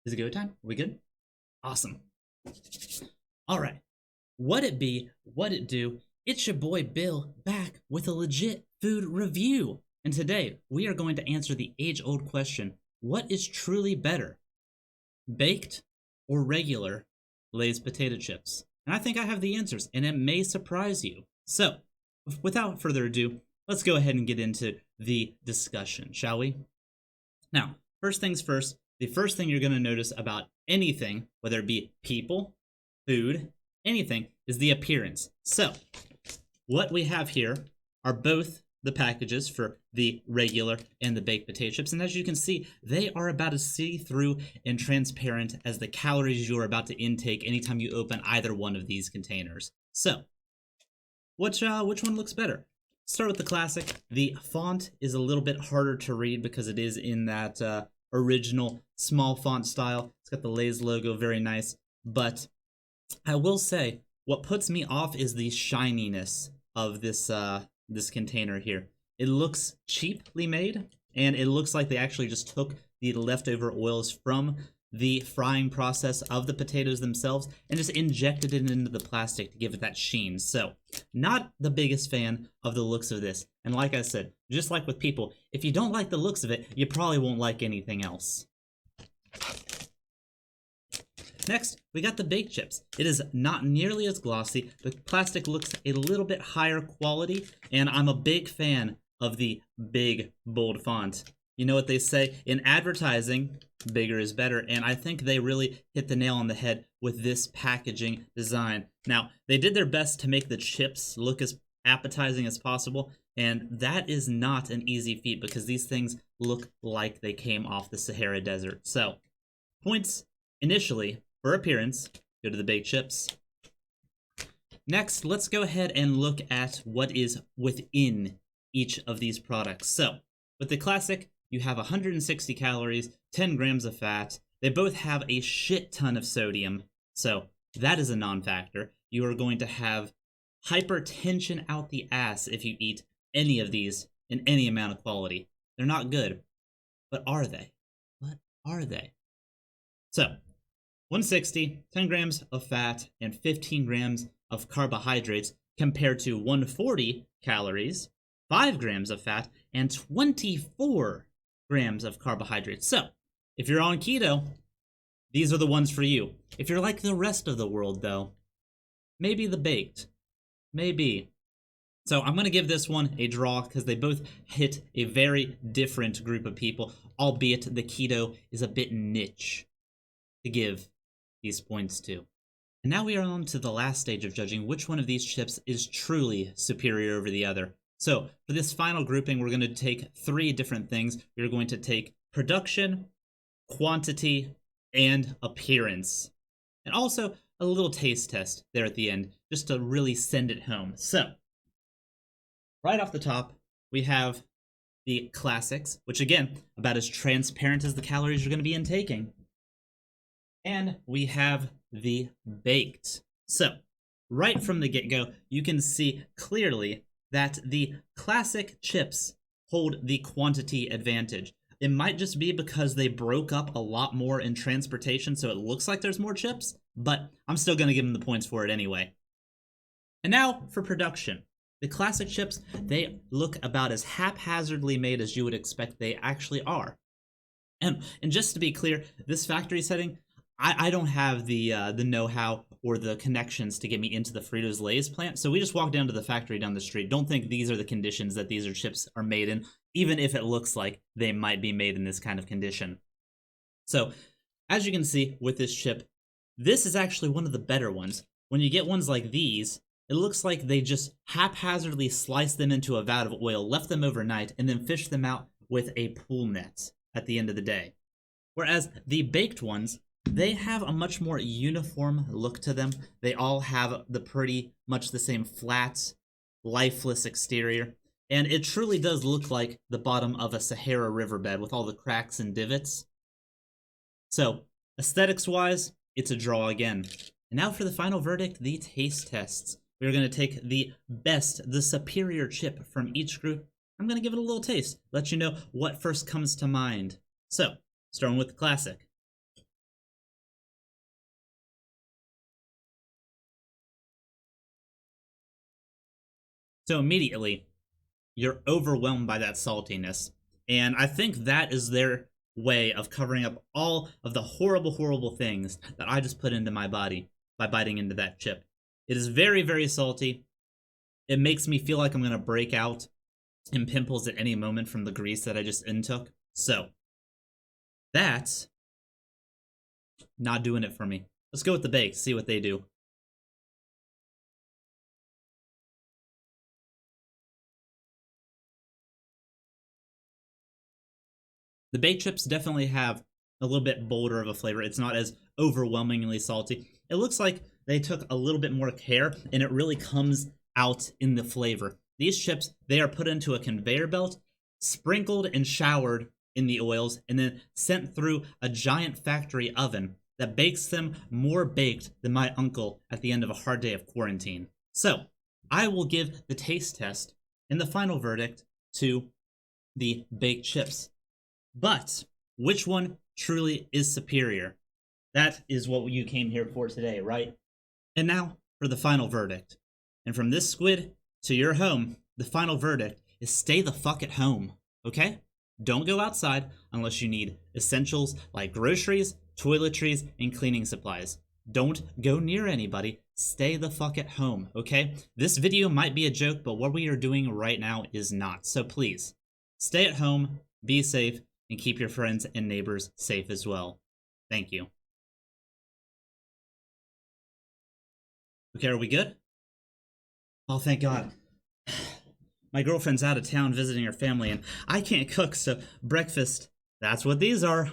Is it go time? Are we good? Awesome. All right. What it be, what it do, it's your boy Bill back with a legit food review. And today we are going to answer the age old question, what is truly better, baked or regular Lay's potato chips? And I think I have the answers, and it may surprise you. So, without further ado, let's go ahead and get into the discussion, shall we? Now, first things first, the first thing you're going to notice about anything, whether it be people, food, anything, is the appearance. So, what we have here are both the packages for the regular and the baked potato chips, and as you can see, they are about as see-through and transparent as the calories you're about to intake anytime you open either one of these containers. So, which one looks better? Start with the classic. The font is a little bit harder to read because it is in that original small font style. It's got the Lay's logo, very nice. But I will say, what puts me off is the shininess of this this container here. It looks cheaply made, and it looks like they actually just took the leftover oils from the frying process of the potatoes themselves and just injected it into the plastic to give it that sheen. So, not the biggest fan of the looks of this. And like I said, just like with people, if you don't like the looks of it, you probably won't like anything else. Next, we got the baked chips. It is not nearly as glossy. The plastic looks a little bit higher quality, and I'm a big fan of the big, bold font. You know what they say? In advertising, bigger is better, and I think they really hit the nail on the head with this packaging design. Now, they did their best to make the chips look as appetizing as possible, and that is not an easy feat because these things look like they came off the Sahara Desert. So, points initially for appearance go to the baked chips. Next, let's go ahead and look at what is within each of these products. So, with the classic, you have 160 calories, 10 grams of fat. They both have a shit ton of sodium, so that is a non-factor. You are going to have hypertension out the ass if you eat any of these in any amount of quality. They're not good, but are they? What are they? So, 160, 10 grams of fat, and 15 grams of carbohydrates compared to 140 calories, 5 grams of fat, and 24 grams of carbohydrates. So, if you're on keto, these are the ones for you. If you're like the rest of the world, though, maybe the baked. Maybe. So I'm going to give this one a draw because they both hit a very different group of people, albeit the keto is a bit niche to give these points to. And now we are on to the last stage of judging which one of these chips is truly superior over the other. So, for this final grouping, we're going to take 3 different things. We're going to take production, quantity, and appearance. And also a little taste test there at the end, just to really send it home. So, right off the top, we have the classics, which again, about as transparent as the calories you're going to be intaking. And we have the baked. So, right from the get-go, you can see clearly that the classic chips hold the quantity advantage. It might just be because they broke up a lot more in transportation, so it looks like there's more chips, but I'm still going to give them the points for it anyway. And now for production. The classic chips, they look about as haphazardly made as you would expect they actually are. And just to be clear, this factory setting, I don't have the know-how or the connections to get me into the Fritos Lay's plant, so we just walk down to the factory down the street. Don't think these are the conditions that these chips are made in, even if it looks like they might be made in this kind of condition. So, as you can see with this chip, this is actually one of the better ones. When you get ones like these, it looks like they just haphazardly sliced them into a vat of oil, left them overnight, and then fished them out with a pool net at the end of the day. Whereas the baked ones, they have a much more uniform look to them. They all have the pretty much the same flat, lifeless exterior. And it truly does look like the bottom of a Sahara riverbed with all the cracks and divots. So, aesthetics-wise, it's a draw again. And now for the final verdict, the taste tests. We're going to take the best, the superior chip from each group. I'm going to give it a little taste, let you know what first comes to mind. So, starting with the classic. So immediately, you're overwhelmed by that saltiness. And I think that is their way of covering up all of the horrible, horrible things that I just put into my body by biting into that chip. It is very, very salty. It makes me feel like I'm going to break out in pimples at any moment from the grease that I just intook. So, that's not doing it for me. Let's go with the baked, see what they do. The baked chips definitely have a little bit bolder of a flavor. It's not as overwhelmingly salty. It looks like they took a little bit more care, and it really comes out in the flavor. These chips, they are put into a conveyor belt, sprinkled and showered in the oils, and then sent through a giant factory oven that bakes them more baked than my uncle at the end of a hard day of quarantine. So, I will give the taste test and the final verdict to the baked chips. But which one truly is superior? That is what you came here for today, right? And now for the final verdict. And from this squid to your home, the final verdict is stay the fuck at home, okay? Don't go outside unless you need essentials like groceries, toiletries, and cleaning supplies. Don't go near anybody. Stay the fuck at home, okay? This video might be a joke, but what we are doing right now is not. So please, stay at home, be safe, and keep your friends and neighbors safe as well. Thank you. Okay, are we good? Oh, thank God. My girlfriend's out of town visiting her family, and I can't cook, so breakfast, that's what these are.